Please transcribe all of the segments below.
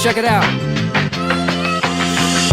Check it out.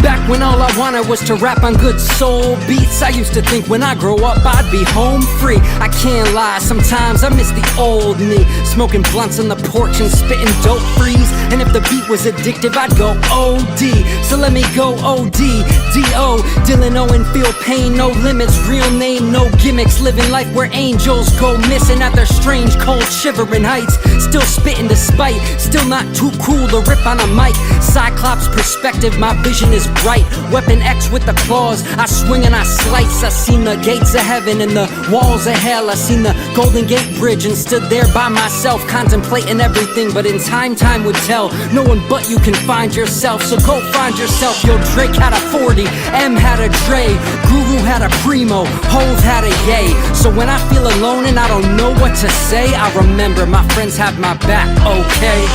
Back when all I wanted was to rap on good soul beats, I used to think when I grow up I'd be home free. I can't lie, sometimes I miss the old me, smoking blunts on the porch and spitting dope freeze. And if the beat was addictive, I'd go OD. So let me go OD, D.O. Dylan Owen, feel pain, no limits, real name, no gimmicks. Living life where angels go missing at their strange, cold, shivering heights. Still spitting despite, still not too cool to rip on a mic. Cyclops perspective, my vision is bright. Weapon X with the claws, I swing and I slice. I seen the gates of heaven and the walls of hell. I seen the Golden Gate Bridge and stood there by myself, contemplating everything, but in time would tell. No one but you can find yourself, so go find yourself. Yo, Drake had a 40, M had a Dre, Guru had a Primo, Hove had a Ye. So when I feel alone and I don't know what to say, I remember my friends have my back, okay?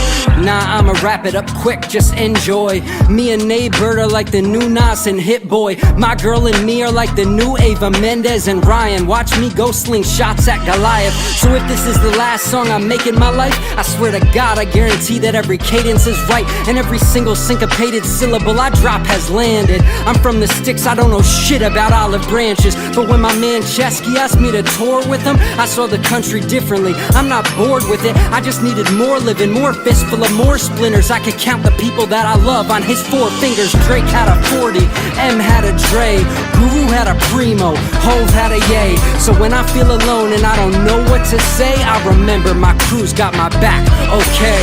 Nah, I'ma wrap it up quick, just enjoy. Me and Nate Bird are like the new Nas and Hit Boy. My girl and me are like the new Ava Mendes and Ryan. Watch me go sling shots at Goliath. So if this is the last song I make in my life, I swear to God, I guarantee that every cadence is right and every single syncopated syllable I drop has landed. I'm from the sticks, I don't know shit about olive branches, but when my man Chesky asked me to tour with him, I saw the country differently. I'm not bored with it, I just needed more living, more fistful of more splinters. I could count the people that I love on his 4 fingers. Drake had a 40, M had a Dre, Guru had a Primo, Hove had a Ye. So when I feel alone and I don't know what to say, I remember my crew's got my back, okay?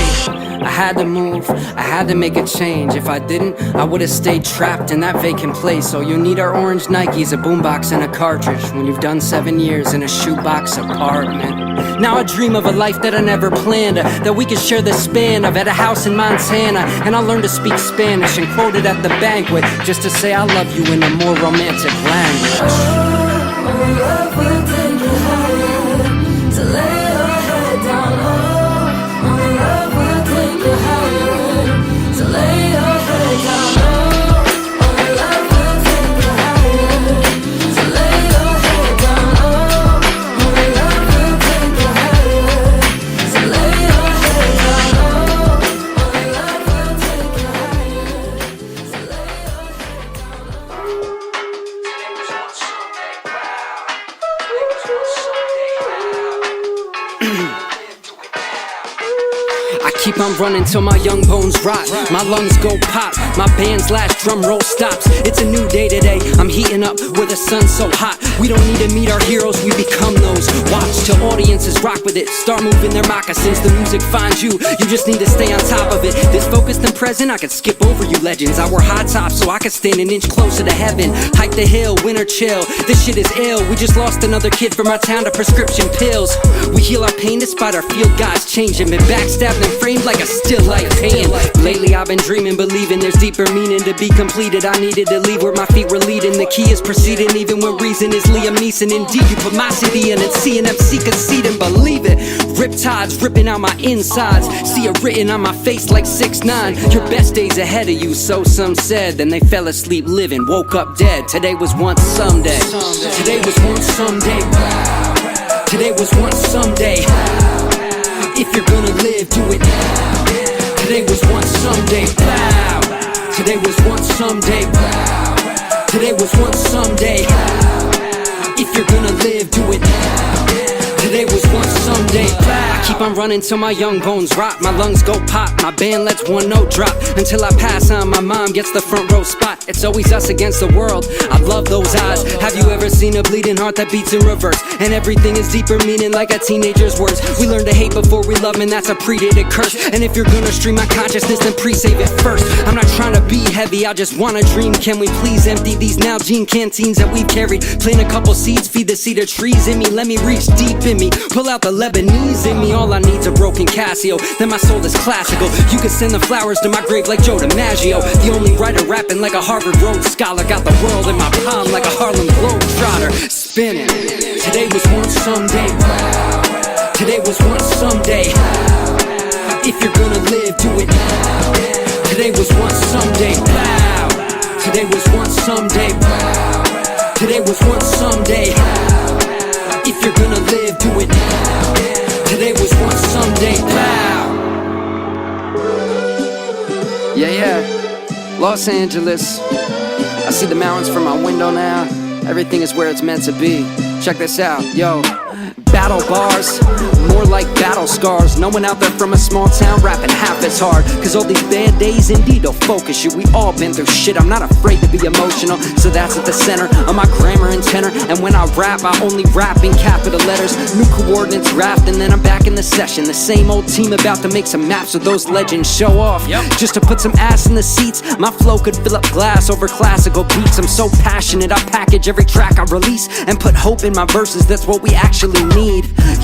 I had to move, I had to make a change. If I didn't, I would've stayed trapped in that vacant place. So you need our orange Nikes, a boombox and a cartridge when you've done 7 years in a shoebox apartment. Now I dream of a life that I never planned, that we could share the span of, at a house in Montana. And I'll learn to speak Spanish and quote it at the banquet, just to say I love you in a more romantic language. Love will take you higher, to lay your head down low. Only love will take you higher, to lay your head down low. Only love will take you higher, to lay your head down low. Only love will take you higher, to lay your head down low. Only love will take you higher, to lay your head down low. I keep on running till my young bones rot, my lungs go pop, my band's last drum roll stops. It's a new day today, I'm heating up where the sun's so hot. We don't need to meet our heroes, we become those. Watch till audiences rock with it, start moving their moccasins. The music finds you, you just need to stay on top of it. This focused and present, I could skip over you legends. I wore high tops so I could stand an inch closer to heaven. Hike the hill, winter chill, this shit is ill. We just lost another kid from our town to prescription pills. We heal our pain despite our field guys changing. Been backstabbed and framed like a still life pain. Lately I've been dreaming, believing there's deeper meaning to be completed. I needed to leave where my feet were leading. The key is proceeding even when reason is Liam Neeson. Indeed, you put my CD in and CNMC conceding, believe it. Riptides ripping out my insides, see it written on my face like 6ix9ine. Your best days ahead of you, so some said. Then they fell asleep living, woke up dead. Today was once someday. Today was once someday. Today was once someday. If you're gonna live, do it now. Today was once someday. Today was once someday. Today was once someday. If you're gonna live, do it now. Today was once someday. I keep on running till my young bones rot, my lungs go pop, my band lets one note drop. Until I pass on, my mom gets the front row spot. It's always us against the world, I love those eyes. Have you ever seen a bleeding heart that beats in reverse? And everything is deeper meaning like a teenager's words. We learn to hate before we love, and that's a predated curse. And if you're gonna stream my consciousness, then pre-save it first. I'm not trying to be heavy, I just wanna dream. Can we please empty these Nalgene canteens that we've carried? Plant a couple seeds, feed the cedar trees in me. Let me reach deep in me, pull out the Lebanese in me. All I need's a broken Casio, then my soul is classical. You can send the flowers to my grave like Joe DiMaggio. The only writer rapping like a Harvard Rhodes Scholar. Got the world in my palm like a Harlem Globetrotter. Spinning. Today was once someday. Today was once someday. If you're gonna live, do it now. Today was once someday. Today was once someday. Today was once someday. If If you're gonna live, do it now. Today was once, someday, pow. Yeah, Los Angeles. I see the mountains from my window now. Everything is where it's meant to be. Check this out, yo. Battle bars, more like battle scars. No one out there from a small town rapping half as hard. Cause all these bad days indeed will focus you. We all been through shit, I'm not afraid to be emotional. So that's at the center of my grammar and tenor. And when I rap, I only rap in capital letters. New coordinates raft, and then I'm back in the session. The same old team about to make some maps of those legends. Show off, just to put some ass in the seats. My flow could fill up glass over classical beats. I'm so passionate, I package every track I release and put hope in my verses, that's what we actually need.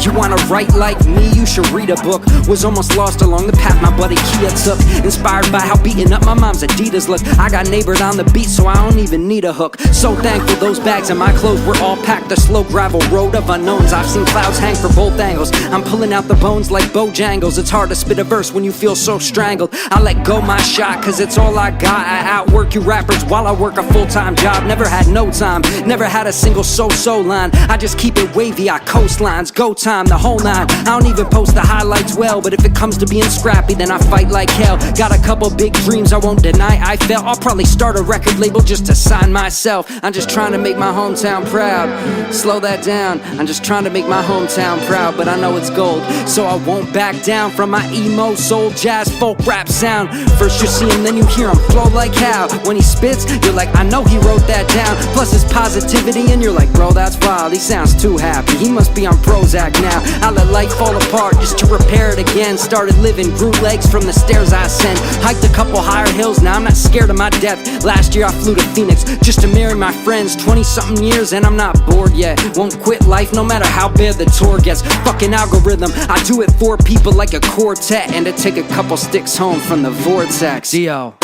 You wanna write like me, you should read a book. Was almost lost along the path my buddy Kia took. Inspired by how beaten up my mom's Adidas look. I got neighbored on the beat, so I don't even need a hook. So thankful those bags in my clothes were all packed. The slow gravel road of unknowns. I've seen clouds hang for both angles. I'm pulling out the bones like Bojangles. It's hard to spit a verse when you feel so strangled. I let go my shot, cause it's all I got. I outwork you rappers while I work a full-time job. Never had no time, never had a single so-so line. I just keep it wavy, I coastlines. Go time, the whole nine. I don't even post the highlights well, but if it comes to being scrappy, then I fight like hell. Got a couple big dreams I won't deny I felt. I'll probably start a record label just to sign myself. I'm just trying to make my hometown proud. Slow that down, I'm just trying to make my hometown proud. But I know it's gold, so I won't back down from my emo, soul, jazz, folk, rap sound. First you see him, then you hear him flow like how. When he spits, you're like, I know he wrote that down. Plus his positivity, and you're like, bro, that's wild. He sounds too happy, he must be on Prozac now. I let life fall apart just to repair it again. Started living, grew legs from the stairs I ascend. Hiked a couple higher hills, now I'm not scared of my death. Last year I flew to Phoenix just to marry my friends. 20-something years and I'm not bored yet. Won't quit life no matter how bad the tour gets. Fucking algorithm, I do it for people like a quartet. And to take a couple sticks home from the vortex, yo.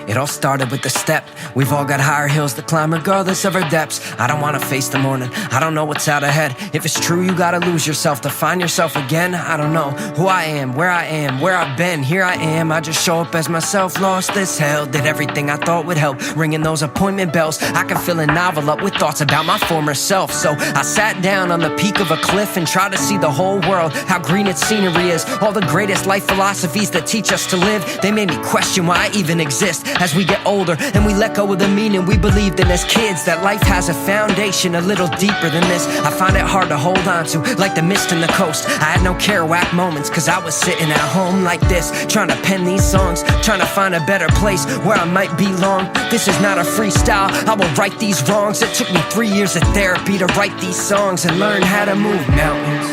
It all started with a step. We've all got higher hills to climb regardless of our depths. I don't wanna face the morning, I don't know what's out ahead. If it's true you gotta lose yourself to find yourself again. I don't know who I am, where I've been. Here I am, I just show up as myself. Lost as hell, did everything I thought would help. Ringing those appointment bells, I can fill a novel up with thoughts about my former self. So I sat down on the peak of a cliff and tried to see the whole world, how green its scenery is. All the greatest life philosophies that teach us to live, they made me question why I even exist. As we get older and we let go of the meaning we believed in as kids, that life has a foundation a little deeper than this. I find it hard to hold on to, like the mist in the coast. I had no Kerouac moments, cause I was sitting at home like this, trying to pen these songs, trying to find a better place where I might belong. This is not a freestyle, I will right these wrongs. It took me 3 years of therapy to write these songs and learn how to move mountains.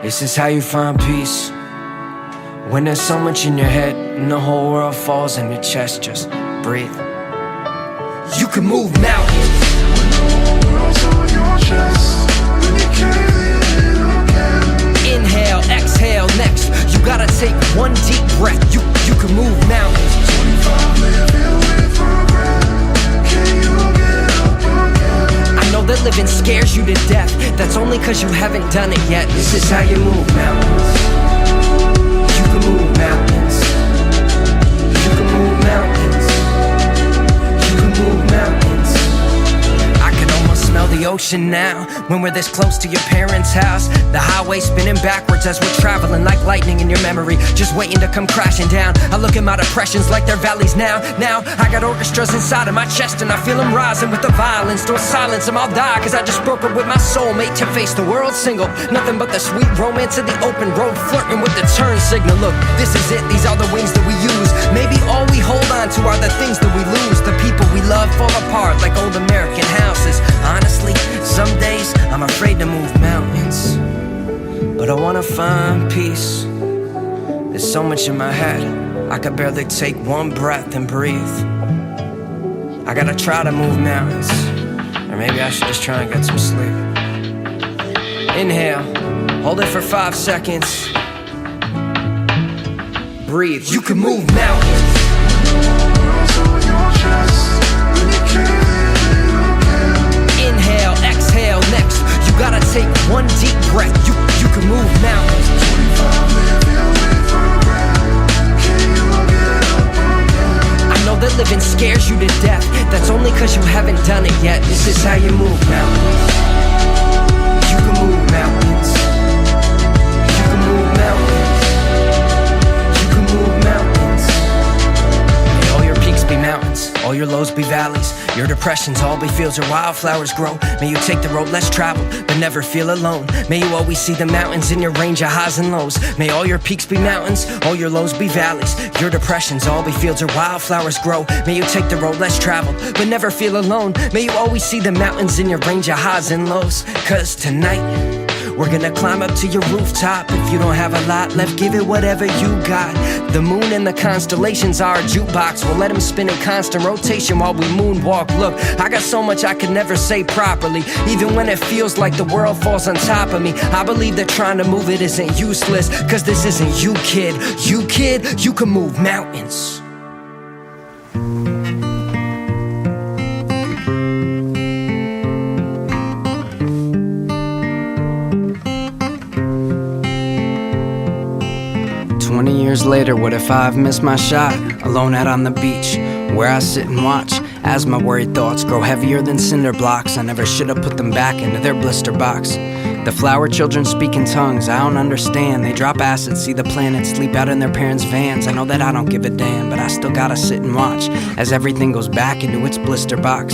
This is how you find peace, when there's so much in your head and the whole world falls in your chest. Just breathe. You can move mountains. When the whole world's on your chest, when you carry it again. Inhale, exhale, next. You gotta take one deep breath. You can move mountains. 25 living with regret. Can you get up again? I know that living scares you to death. That's only cause you haven't done it yet. This is how you move mountains. You can move mountains. You can move mountains. You can move mountains. I can almost smell the ocean now when we're this close to your parents' house. The highway spinning backwards as we're traveling like lightning in your memory, just waiting to come crashing down. I look at my depressions like they're valleys now. Now I got orchestras inside of my chest and I feel them rising with the violence. Don't silence them, I'll die, cause I just broke up with my soulmate to face the world single. Nothing but the sweet romance of the open road, flirting with the turn signal. Look, this is it, these are the wings that we use. Maybe all we hold on to are the things that we lose. The people we love fall apart like old American houses. Honestly, some days I'm afraid to move mountains, but I wanna find peace. There's so much in my head, I could barely take one breath and breathe. I gotta try to move mountains and maybe I should just try and get some sleep. Inhale, hold it for 5 seconds. Breathe, you can move mountains. Inhale, exhale, next. You gotta take one deep breath. You can move mountains. I know that living scares you to death. That's only cause you haven't done it yet. This is how you move mountains. You can move mountains. You can move mountains. You can move mountains. May all your peaks be mountains, all your lows be valleys. Your depressions all be fields where wildflowers grow. May you take the road less traveled, but never feel alone. May you always see the mountains in your range of highs and lows. May all your peaks be mountains, all your lows be valleys. Your depressions all be fields where wildflowers grow. May you take the road less traveled, but never feel alone. May you always see the mountains in your range of highs and lows. Cause tonight, we're gonna climb up to your rooftop. If you don't have a lot left, give it whatever you got. The moon and the constellations are a jukebox. We'll let them spin in constant rotation while we moonwalk. Look, I got so much I could never say properly. Even when it feels like the world falls on top of me, I believe that trying to move it isn't useless. Cause this isn't you, kid. You, kid, you can move mountains. Years later, what if I've missed my shot? Alone out on the beach, where I sit and watch as my worried thoughts grow heavier than cinder blocks. I never should have put them back into their blister box. The flower children speak in tongues I don't understand. They drop acid, see the planets, sleep out in their parents' vans. I know that I don't give a damn, but I still gotta sit and watch as everything goes back into its blister box.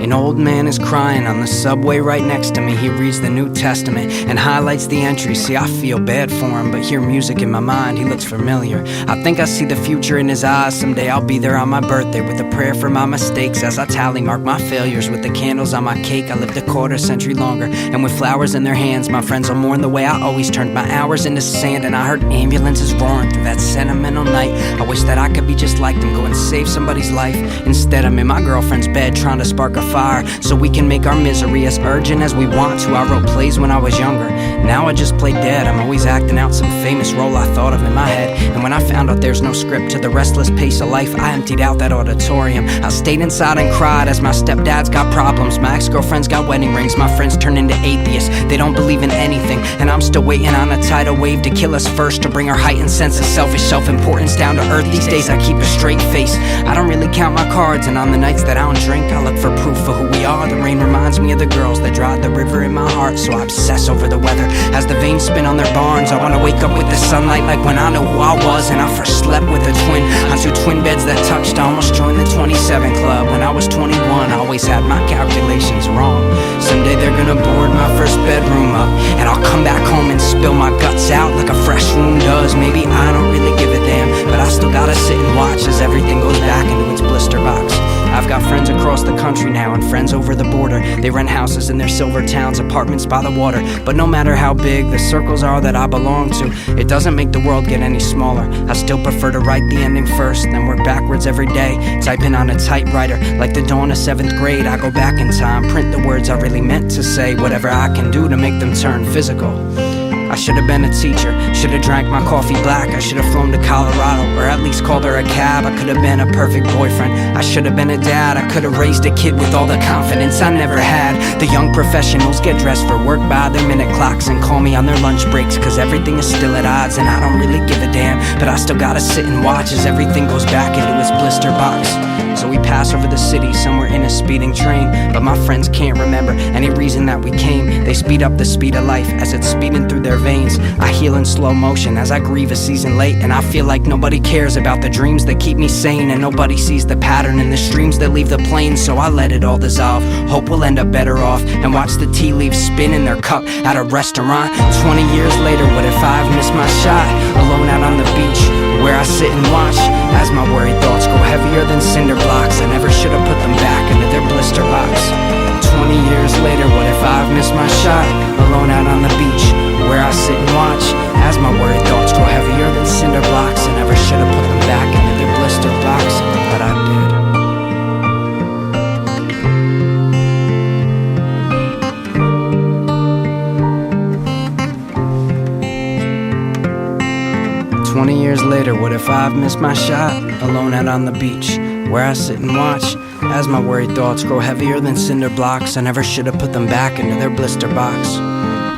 An old man is crying on the subway right next to me. He reads the New Testament and highlights the entry. See, I feel bad for him, but hear music in my mind, he looks familiar. I think I see the future in his eyes. Someday I'll be there on my birthday with a prayer for my mistakes. As I tally mark my failures with the candles on my cake. I lived a quarter century longer, and with flowers in their hands, my friends will mourn the way I always turned my hours into sand. And I heard ambulances roaring through that sentimental night. I wish that I could be just like them, go and save somebody's life. Instead, I'm in my girlfriend's bed trying to spark a fire so we can make our misery as urgent as we want to. I wrote plays when I was younger, now I just play dead. I'm always acting out some famous role I thought of in my head. And when I found out there's no script to the restless pace of life, I emptied out that auditorium. I stayed inside and cried as my stepdad's got problems. My ex-girlfriend's got wedding rings, my friends turned into atheists. They don't believe in anything, and I'm still waiting on a tidal wave to kill us first, to bring our heightened sense of selfish self-importance down to earth. These days I keep a straight face, I don't really count my cards, and on the nights that I don't drink, I look for proof of who we are. The rain reminds me of the girls that dried the river in my heart, so I obsess over the weather as the veins spin on their barns. I wanna wake up with the sunlight like when I knew who I was, and I first slept with a twin on 2 twin beds that touched. I almost joined the 27 club when I was 21. I always had my calculations wrong. Someday they're gonna board my first bedroom up, and I'll come back home and spill my guts out like a fresh wound does. Maybe I don't really give a damn, but I still gotta sit and watch as everything goes back into its blister box. I've got friends across the country now and friends over the border. They rent houses in their silver towns, apartments by the water. But no matter how big the circles are that I belong to, it doesn't make the world get any smaller. I still prefer to write the ending first, then work backwards every day, typing on a typewriter like the dawn of 7th grade. I go back in time, print the words I really meant to say, whatever I can do to make them turn physical. I should have been a teacher, should have drank my coffee black. I should have flown to Colorado, or at least called her a cab. I could have been a perfect boyfriend, I should have been a dad. I could have raised a kid with all the confidence I never had. The young professionals get dressed for work by their minute clocks and call me on their lunch breaks, cause everything is still at odds and I don't really give a damn. But I still gotta sit and watch as everything goes back into its blister box. So we pass over the city somewhere in a speeding train, but my friends can't remember any reason that we came. They speed up the speed of life as it's speeding through their veins. I heal in slow motion as I grieve a season late, and I feel like nobody cares about the dreams that keep me sane, and nobody sees the pattern in the streams that leave the plain. So I let it all dissolve, hope we'll end up better off, and watch the tea leaves spin in their cup at a restaurant. 20 years later, what if I've missed my shot? Alone out on the beach, where I sit and watch as my worried thoughts grow heavier than cinder blocks. I never should have put them back into their blister box. 20 years later, what if I've missed my shot? Alone out on the beach, where I sit and watch as my worried thoughts grow heavier than cinder blocks. I never should have put them back into their blister box, but I did. years later, what if I've missed my shot? Alone out on the beach, where I sit and watch as my worried thoughts grow heavier than cinder blocks. I never should have put them back into their blister box.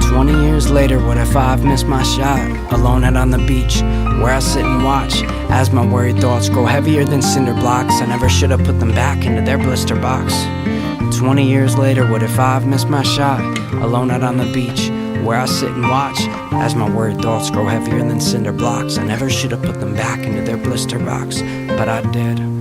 20 years later, what if I've missed my shot? Alone out on the beach, where I sit and watch as my worried thoughts grow heavier than cinder blocks. I never should have put them back into their blister box. 20 years later, what if I've missed my shot? Alone out on the beach, where I sit and watch as my worried thoughts grow heavier than cinder blocks. I never should have put them back into their blister box, but I did.